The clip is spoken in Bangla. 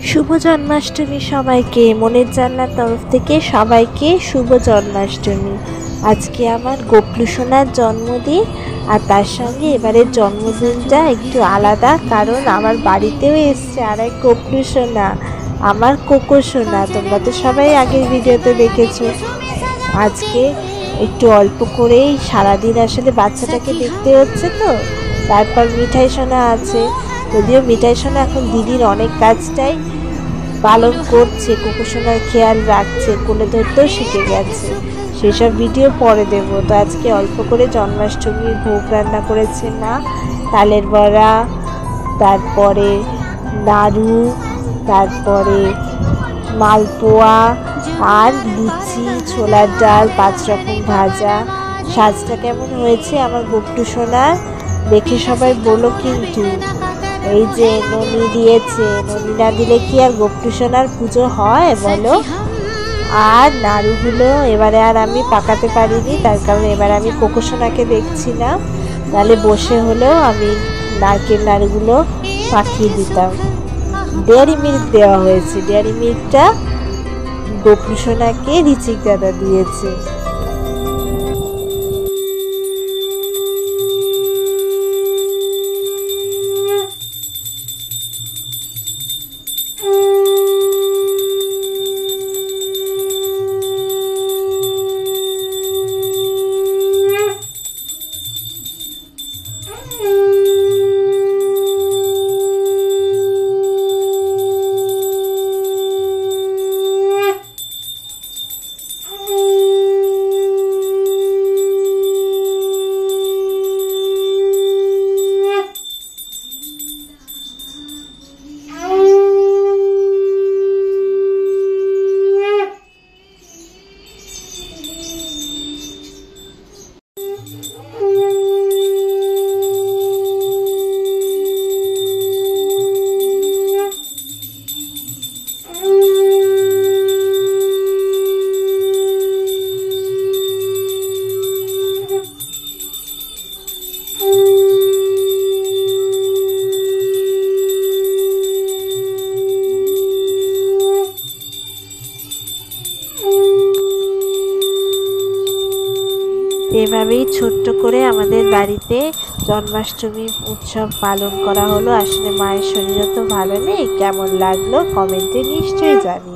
শুভ জন্মাষ্টমী সবাইকে, মনের জানলার তরফ থেকে সবাইকে শুভ জন্মাষ্টমী। আজকে আমার গোপলু সোনার জন্মদিন, আর তার সঙ্গে এবারের জন্মদিনটা একটু আলাদা, কারণ আমার বাড়িতেও এসছে আর এক গোপলু সোনা, আমার কোকো সোনা। তোমরা তো সবাই আগের ভিডিওতে দেখেছো। আজকে একটু অল্প করেই সারাদিন আসলে বাচ্চাটাকে দেখতে হচ্ছে, তো তারপর মিঠাই সোনা আছে। যদিও মিঠাই সোনা এখন দিদির অনেক কাজটাই পালন করছে, কোকো সোনার খেয়াল রাখছে, কোলে ধরতেও শিখে গেছে, সেসব ভিডিও পরে দেব। তো আজকে অল্প করে জন্মাষ্টমীর ভোগ রান্না করেছে মা, তালের বড়া, তারপরে নাড়ু, তারপরে মালপোয়া আর লুচি, ছোলার ডাল, 5 রকম ভাজা। সাজটা কেমন হয়েছে আমার গোপটু সোনার দেখে সবাই বলো কিন্তু। এই যে ননি দিয়েছে, ননি না দিলে কি আর গোপটু সোনার পুজো হয় বলো? আর নাড়ুগুলো এবারে আর আমি পাকাতে পারিনি, তার কারণ এবার আমি কোকো সোনাকে দেখছিলাম, তাহলে বসে হলেও আমি নারকেল নাড়ুগুলো পাকিয়ে দিতাম। ডেয়ারি মিল্ক দেওয়া হয়েছে, ডেয়ারি মিল্কটা গোপলু সোনাকে রিচিক দাদা দিয়েছে। এভাবেই ছোট্ট করে আমাদের বাড়িতে জন্মাষ্টমী উৎসব পালন করা হলো। আসলে মায়ের শরীরও তো ভালো নেই, কেমন লাগলো কমেন্টে নিশ্চয়ই জানিও।